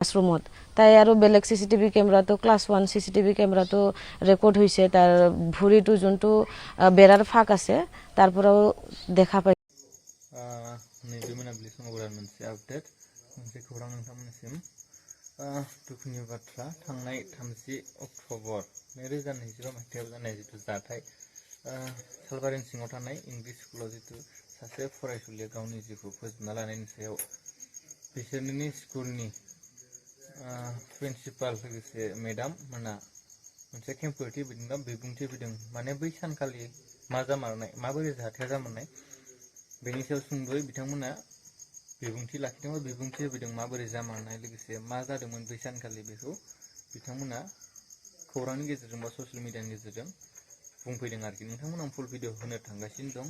ক্লাছৰুমত তাই আৰু বেলেগ চিচিটিভি কেমেৰাটো ক্লাছ 1 চিচিটিভি কেমেৰাটো ৰেকৰ্ড হৈছে তাৰ ভৰিটো যোনটো বেৰাৰ ফাঁক আছে তাৰ পৰাও দেখা পাই नैबे मोनाबिलि समाव गोदान मोनसे आपडेट मोनसे खौरां नोंथांमोननिसिम दुखुनि बाथ्रा थांनाय 30 अक्ट'बर 2025 मायथाइयाव जानाय जिथु जाथाय सालबारिनि सिङाव थानाय इंलिश स्कुलाव जिथु सासे फरायसुलिया गावनि जिउखौ फोजोबना लानायनि सायाव बिसोरनि स्कुलनि प्रिन्सिपाल लोगोसे मेडाम मोना मोनसे खेंफोरथि बिदिनो बिबुंथि होदों माने बै सानखालि मा जामारनाय माबोरै जाथाया जामारनाय बेनि सायाव सुंद'यै बिथांमोना बिबुंथि लाखिदों बिबुंथि होदों माबोरै जामारनाय लोगोसे मा जादोंमोन बै सानखालि बेखौ बिथांमोना खौरांनि गेजेरजों बा ससियेल मिडियानि गेजेरजों बुंफैदों आरोखि नोंथांमोना फुल भिडिअ होनो थांगासिनो दं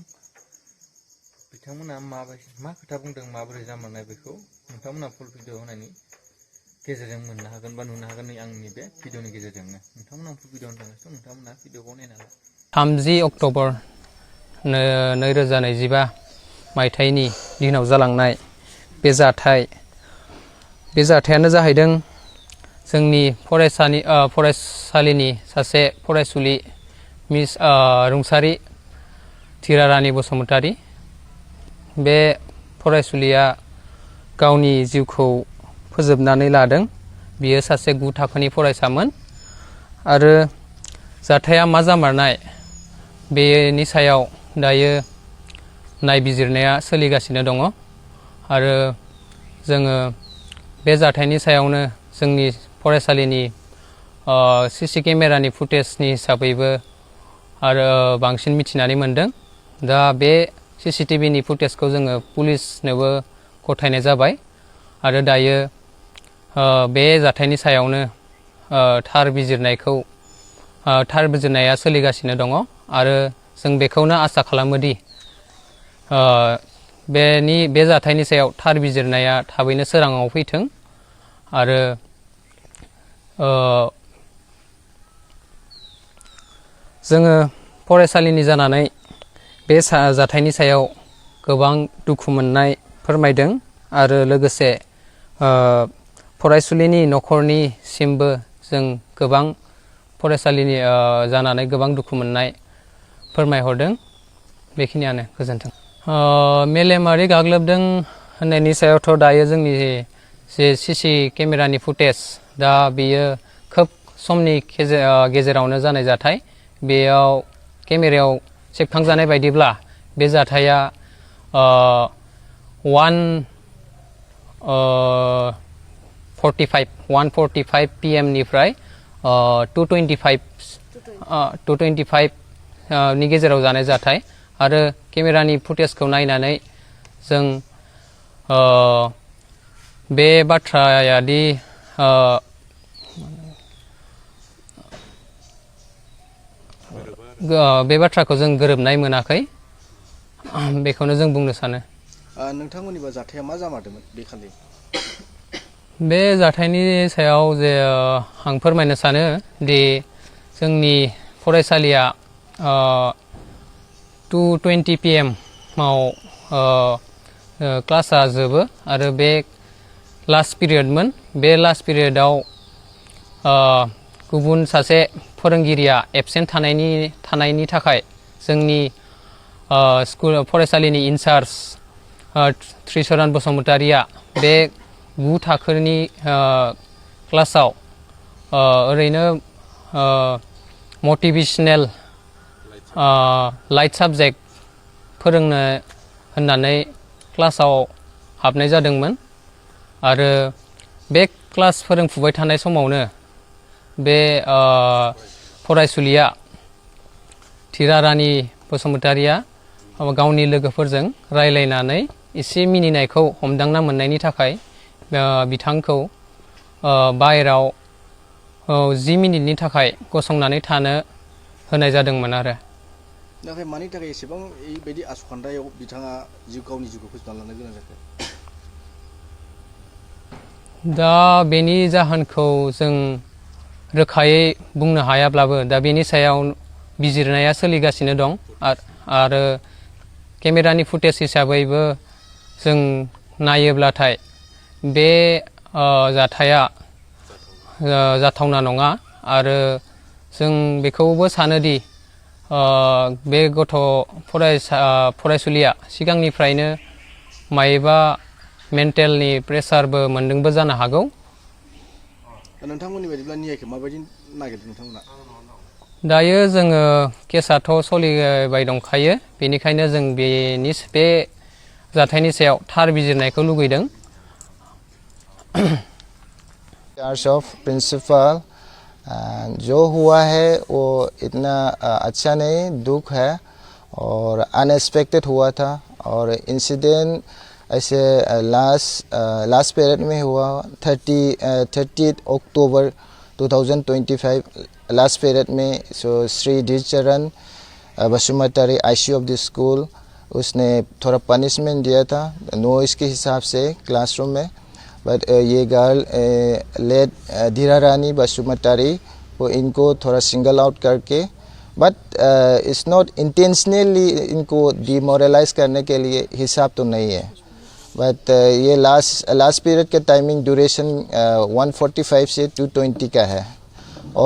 बिथांमोना मा खोथा बुंदों माबोरै जामारनाय बेखौ नोंथांमोना फुल भिडिअ होनायनि गेजेरजों मोननो हागोन बा नुनो हागोन आंनि बे भिडिअनि गेजेरजोंनो नोंथांमोना फुल भिडिअ होनो थांगासिनो दं नोंथांमोना भिडिअखौ नायना ला 30 अक्ट'बर 2025 मायथाइनि दिनाव जालांनाय बे जाथायानो जाहैदों जोंनि फरायसालिनि सासे फरायसुलि मिस रुंसारि थिरारानि बसुमतारी बे फरायसुलिया गावनि जिउखौ फोजोबनानै लादों बियो सासे 9 थाखोनि फरायसामोन आरो जाथाया मा जामारनाय बेनि सायाव दायो नायबिजिरनाया सोलिगासिनो दङ आरो जोङो बे जाथायनि सायावनो जोंनि फरायसालिनि सीसी केमेरानि फुटेजनि हिसाबैबो आरो बांसिन मिथिनानै मोनदों दा बे सीसीटीवीनि फुटेजखौ जोङो पुलिसनोबो गथायनाय जाबाय आरो दायो बे जाथायनि सायावनो थार बिजिरनाया सोलिगासिनो दङ आरो जों बेखौनो आसा खालामोदि बे जाथायनि सायाव थार बिजिरनाया थाबैनो सोराङाव फैथों आरो जोङो फरायसालिनि जानानै बे जाथायनि सायाव गोबां दुखु मोननाय फोरमायदों आरो लोगोसे फरायसुलिनि न'खरनिसिमबो जों गोबां फरायसालिनि जानानै गोबां दुखु मोननाय फोरमायहरदों बेखिनियानो गोजोन्थों मेलेमारि गाग्लोबदों होननायनि सायावथ' दायो जोंनि जे सीसी केमेरानि फुटेज दा बेयो खोब समनि गेजेरावनो जानाय जाथाय बेयाव केमेरायाव सेबखांजानाय बायदिब्ला बे जाथाया 1:45 PM निफ्राय 2:25 नि गेजेराव जानाय जाथाय आरो केमेरानि फुटेजखौ नायनानै जों बे बाथ्रायादि बे बाथ्राखौ जों गोरोबनाय मोनाखै बेखौनो जों बुंनो सानो नोंथांमोननिबा जाथाया मा जामारदोंमोन बे खालि बे जाथायनि सायाव जे आं फोरमायनो सानो दि जोंनि फरायसालिया 2:20 PM आव क्लासआ जोबो आरो बे लास्ट पिरियडमोन बे लास्ट पिरियडआव गुबुन सासे फोरोंगिरिया एबसेन्ट थानायनि थाखाय जोंनि स्कुल फरायसालिनि इनचार्ज त्रिसरन बसुमतारीया बे 9 थाखोनि क्लासाव ओरैनो मटिभेशनेल लाइट साबजेक्ट फोरोंनो होननानै क्लासाव हाबनाय जादोंमोन आरो बे क्लास फोरोंफुबाय थानाय समावनो बे फरायसुलिया थिरारानि बसुमतारीया गावनि लोगोफोरजों रायलायनानै एसे मिनिनायखौ हमदांना मोननायनि थाखाय बिथांखौ बाहेराव 10 मिनिटनि थाखाय गसंनानै थानो होनाय जादोंमोन आरो नाथाय मानि थाखाय एसेबां बेबायदि आसखान्दायाव बिथाङा गावनि जिउखौ फोजोबना लानो गोनां जाखो दा बेनि जाहोनखौ जों रोखायै बुंनो हायाब्लाबो दा बेनि सायाव बिजिरनाया सोलिगासिनो दं आरो केमेरानि फुटेज हिसाबैबो जों नायोब्लाथाय बे जाथाया जाथावना नङा आरो जों बेखौबो सानोदि बे गथ' फरायसुलिया सिगांनिफ्रायनो मायबा मेन्टेलनि प्रेसारबो मोनदोंबो जानो हागौ नोंथांमोननि बायदिब्ला नियायखौ माबायदि नागिरदों नोंथांमोना दायो जोङो केसाथ' सोलिबाय दंखायो बेनिखायनो जों बे जाथायनि सायाव थार बिजिरनायखौ लुगैदों चार्ज ऑफ प्रिंसिपल जो हुआ है वो इतना अच्छा नहीं दुख है और अनएक्सपेक्टेड हुआ था और इंसिडेंट ऐसे लास्ट पीरियड में हुआ 30 अक्टूबर 2025 लास्ट पीरियड में सो श्री धीरचरण बसुमतारी आईसी ऑफ द स्कूल उसने थोड़ा पनिशमेंट दिया था नॉइस के हिसाब से क्लासरूम में बट ये गर्ल लेड धीरा रानी बसुमतारी वो इनको थोड़ा सिंगल आउट करके बट इट्स नॉट इंटेंशनली इनको डिमोरलाइज करने के लिए हिसाब तो नहीं है बट ये लास्ट पीरियड का टाइमिंग ड्यूरेशन 145 से 220 का है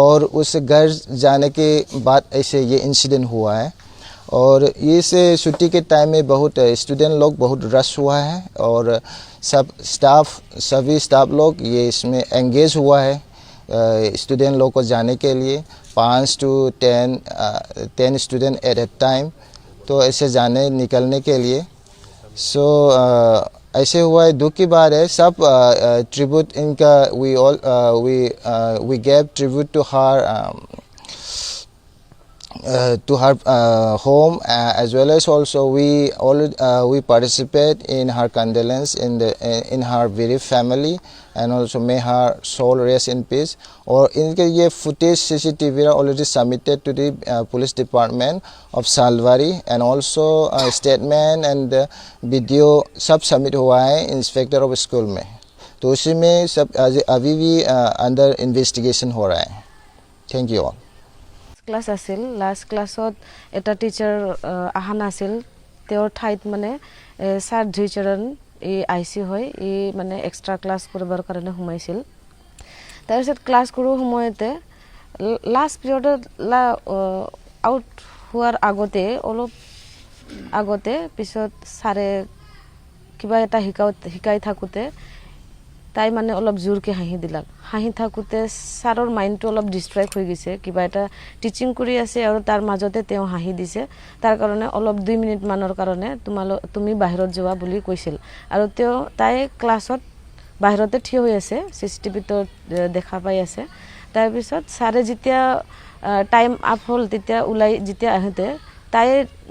और उस घर जाने के बाद ऐसे ये इंसिडेंट हुआ है और ये से छुट्टी के टाइम में बहुत स्टूडेंट लोग बहुत रश हुआ है और सभी स्टाफ लोग ये इसमें एंगेज हुआ है स्टूडेंट लोग को जाने के लिए 5 to 10 student at a time तो ऐसे निकलने के लिए सो ऐसे हुआ है दुख की बात है सब ट्रिब्यूट इनका we gave tribute to her home as well as also we participate in her condolence in her very family and also may her soul rest in peace और इनके ये footage CCTV are already submitted to the police department of Salwari and also statement and video सब submit हुआ है inspector of school में तो उसी में सब अभी भी अंडर इन्वेस्टिगेशन हो रहा है थैंक यू ऑल ক্লাছ আছিল লাষ্ট ক্লাছত এটা টিচাৰ অহা নাছিল তেওঁৰ ঠাইত মানে ছাৰ ধীৰচৰণ এই আইচি হয় এই মানে এক্সট্ৰা ক্লাছ কৰিবৰ কাৰণে সোমাইছিল তাৰপিছত ক্লাছ কৰোঁ সময়তে লাষ্ট পিৰিয়ডত আউট হোৱাৰ আগতে অলপ আগতে পিছত ছাৰে কিবা এটা শিকাই থাকোঁতে তাই মানে অলপ জোৰকৈ হাঁহি দিলাক হাঁহি থাকোঁতে ছাৰৰ মাইণ্ডটো অলপ ডিষ্ট্ৰেক্ট হৈ গৈছে কিবা এটা টিচিং কৰি আছে আৰু তাৰ মাজতে তেওঁ হাঁহি দিছে তাৰ কাৰণে অলপ 2 মিনিটমানৰ কাৰণে তুমি বাহিৰত যোৱা বুলি কৈছিল আৰু তাই ক্লাছত বাহিৰতে থিয় হৈ আছে চিচিটিভিটো দেখা পাই আছে তাৰপিছত ছাৰে যেতিয়া টাইম আপ হ'ল তেতিয়া যেতিয়া আহোঁতে তাই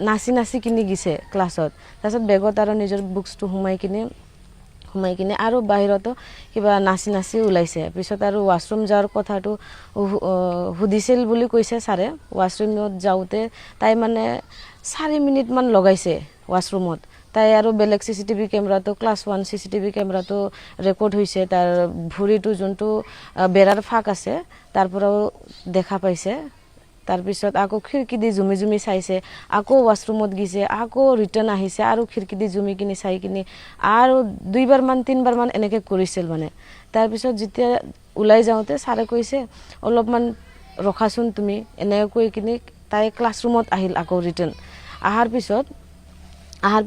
নাচি কিনি গিছে ক্লাছত তাৰপিছত বেগত আৰু নিজৰ বুকছটো সোমাই কিনে আৰু বাহিৰতো কিবা নাচি ওলাইছে পিছত আৰু ৱাশৰুম যাৰ কথাটো সুধিছিল বুলি কৈছে ছাৰে ৱাশৰুমত যাওঁতে তাই মানে 4 মিনিটমান লগাইছে ৱাশৰুমত তাই আৰু বেলেগ চিচিটিভি কেমেৰাটো ক্লাছ 1 চিচিটিভি কেমেৰাটো ৰেকৰ্ড হৈছে তাৰ ভৰিটো যোনটো বেৰাৰ ফাক আছে তাৰ পৰাও দেখা পাইছে তাৰপিছত আকৌ খিৰকি দি জুমি চাইছে আকৌ ৱাশৰুমত গিছে আকৌ ৰিটাৰ্ণ আহিছে আৰু খিৰকি দি জুমি কিনি চাই কিনি আৰু 2-3 বাৰ এনেকৈ কৰিছিল মানে তাৰপিছত যেতিয়া ওলাই যাওঁতে ছাৰে কৈছে অলপমান ৰখাচোন তুমি এনেকৈ কৈ কিনি তাই ক্লাছৰুমত আহিল আকৌ ৰিটাৰ্ণ আহাৰ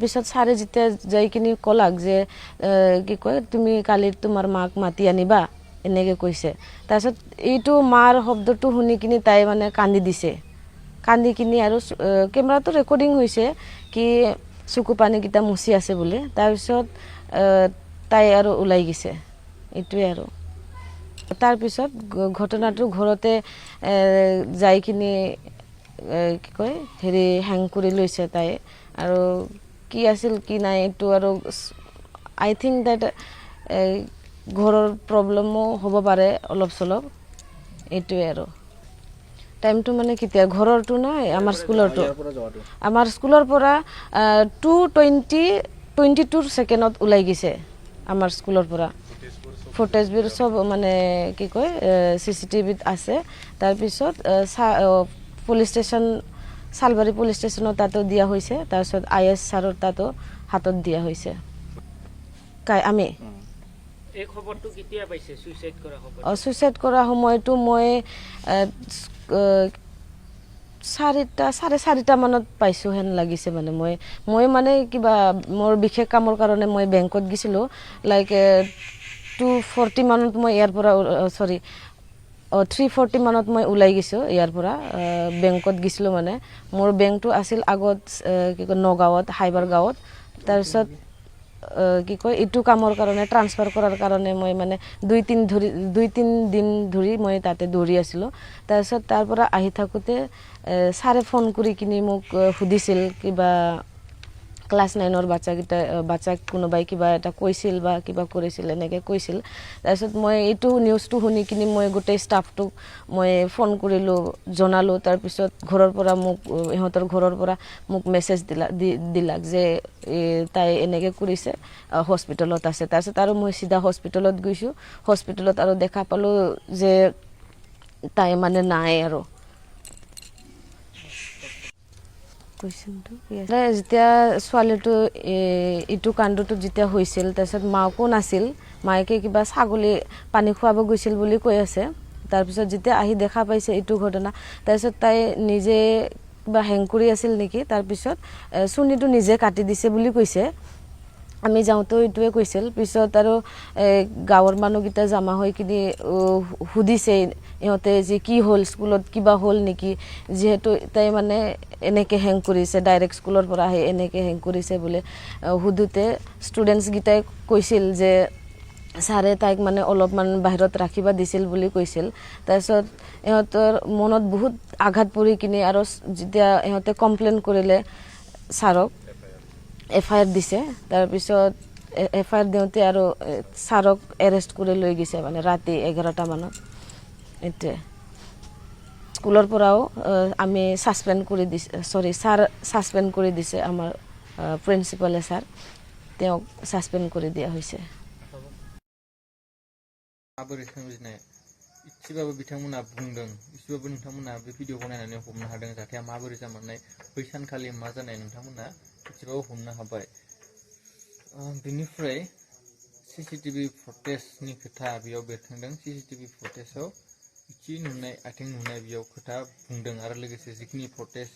পিছত ছাৰে যেতিয়া যাই কিনি ক'লাক যে কি কয় তুমি কালি তোমাৰ মাক মাতি আনিবা এনেকৈ কৈছে তাৰপিছত এইটো মাৰ শব্দটো শুনি কিনি তাই মানে কান্দি কিনি আৰু কেমেৰাটো ৰেকৰ্ডিং হৈছে কি চকু পানীকেইটা মুচি আছে বুলি তাৰপিছত তাই আৰু ওলাই গৈছে এইটোৱে আৰু তাৰপিছত ঘটনাটো ঘৰতে যাই কিনি কি কয় হেং কৰি লৈছে তাই আৰু কি আছিল কি নাই এইটো আৰু আই থিংক ডেট ঘৰৰ প্ৰব্লেমো হ'ব পাৰে অলপ চলপ এইটোৱে আৰু টাইমটো মানে কেতিয়া ঘৰৰটো নহয় আমাৰ স্কুলৰ পৰা 2:22 ছেকেণ্ডত ওলাই গৈছে আমাৰ স্কুলৰ পৰা ফুটেজবোৰ চব মানে কি কয় চিচিটিভিত আছে তাৰপিছত পুলিচ ষ্টেচন সালবাৰী পুলিচ ষ্টেচনত তাতো দিয়া হৈছে তাৰপিছত IS ছাৰৰ তাতো হাতত দিয়া হৈছে আমি এই খবৰটো কেতিয়া পাইছে সুইসাইড কৰা খবৰ সুইসাইড কৰা সময়টো মই 4:30 মানত পাইছোঁ হেন লাগিছে মানে মই মানে কিবা মোৰ বিশেষ কামৰ কাৰণে মই বেংকত গৈছিলোঁ লাইক 2:40 মানত মই ইয়াৰ পৰা 3:40 মানত মই ওলাই গৈছোঁ ইয়াৰ পৰা বেংকত গৈছিলোঁ মানে মোৰ বেংকটো আছিল আগত কি কয় নগাঁৱত হাইবাৰ গাঁৱত তাৰপিছত কি কয় ইটো কামৰ কাৰণে ট্ৰান্সফাৰ কৰাৰ কাৰণে মই মানে 2-3 দিন ধৰি মই তাতে দৌৰি আছিলোঁ তাৰপিছত তাৰ পৰা আহি থাকোঁতে ছাৰে ফোন কৰি কিনি মোক সুধিছিল কিবা ক্লাছ 9ৰ বাচ্চাক কোনোবাই কিবা এটা কৈছিল বা কিবা কৰিছিল এনেকৈ কৈছিল তাৰপিছত মই এইটো নিউজটো শুনি কিনি মই গোটেই ষ্টাফটোক মই ফোন কৰিলোঁ জনালোঁ তাৰপিছত ইহঁতৰ ঘৰৰ পৰা মোক মেছেজ দিলাক যে তাই এনেকৈ কৰিছে হস্পিটেলত আছে তাৰপিছত আৰু মই চিধা হস্পিটেলত গৈছোঁ হস্পিটেলত আৰু দেখা পালোঁ যে তাই মানে নাই আৰু যেতিয়া ছোৱালীটো ইটো কাণ্ডটো যেতিয়া হৈছিল তাৰপিছত মাকো নাছিল মাকে কিবা ছাগলী পানী খুৱাব গৈছিল বুলি কৈ আছে তাৰপিছত যেতিয়া আহি দেখা পাইছে এইটো ঘটনা তাৰপিছত তাই নিজে কিবা হেং কৰি আছিল নেকি তাৰপিছত চুনিটো নিজে কাটি দিছে বুলি কৈছে আমি যাওঁতেও এইটোৱে কৈছিল পিছত আৰু গাঁৱৰ মানুহকেইটা জমা হৈ কিনি সুধিছে ইহঁতে যে কি হ'ল স্কুলত কিবা হ'ল নেকি যিহেতু তাই মানে এনেকৈ হেং কৰিছে ডাইৰেক্ট স্কুলৰ পৰা আহি এনেকৈ হেং কৰিছে বোলে সুধোতে ষ্টুডেণ্টছকেইটাই কৈছিল যে ছাৰে তাইক মানে অলপমান বাহিৰত ৰাখিব দিছিল বুলি কৈছিল তাৰপিছত ইহঁতৰ মনত বহুত আঘাত পৰি কিনি আৰু যেতিয়া ইহঁতে কমপ্লেইন কৰিলে ছাৰক FIR দিছে তাৰপিছত FIR দিওঁতে আৰু ছাৰক এৰেষ্ট কৰি লৈ গৈছে মানে ৰাতি 11টা মানত এইটোৱে স্কুলৰ পৰাও আমি ছাছপেণ্ড কৰি দিছে আমাৰ প্ৰিন্সিপালে ছাৰ তেওঁক ছাছপেণ্ড কৰি দিয়া হৈছে माबोरै सोमजिनाय इसेबाबो बिथांमोना बुंदों इसेबाबो नोंथांमोना बे भिडिअखौ नायनानै हमनो हादों जाथाया माबोरै जामारनाय बै सानखालि मा जानाय नोंथांमोना इसेबाबो हमनो हाबाय बिनिफ्राय CCTV फुटेजनि खोथा बेयाव बेरखांदों CCTV फुटेजाव इथि नुनाय आथिं नुनाय बेयाव खोथा बुंदों आरो लोगोसे जिखिनि फुटेज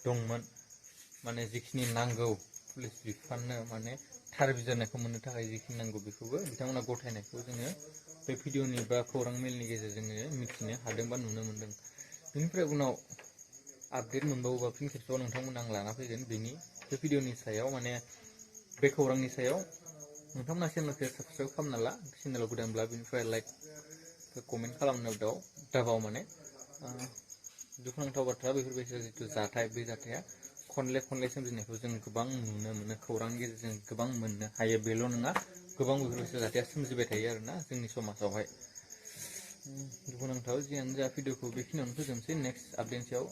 दंमोन माने जिखिनि नांगौ पुलिस बिफाननो माने थार बिजिरनायखौ मोननो थाखाय जिखिनि नांगौ बेखौबो बिथांमोना गथायनायखौ जोङो बे भिडिअनि बा खौरां मेलनि गेजेरजों मिथिनो हादों बा नुनो मोनदों बेनिफ्राय उनाव आपडेट मोनबावोबा फिन खेबसेबाव नोंथांमोना आं लाना फैगोन बेनि बे भिडिअनि सायाव माने बे खौरांनि सायाव नोंथांमोना चेनेलखौ साबस्क्राइब खालामना ला चेनेलाव गोदानब्ला बेनिफ्राय लाइक कमेन्ट खालामनो दाबाव माने दुखुनांथाव बाथ्रा बेफोरबायदि जिथु जाथाय बे जाथाया खनले सोमजिनायखौ जों गोबां नुनो मोनो खौरांनि गेजेरजों गोबां मोननो हायो बेल' नङा गोबां बेफोरबायदि जाथाया सोमजिबाय थायो आरोना जोंनि समाजावहाय दुखुनांथाव जियानो जा भिडिअखौ बेखिनियावनो फोजोबनोसै नेक्स्ट आपडेटनि सायाव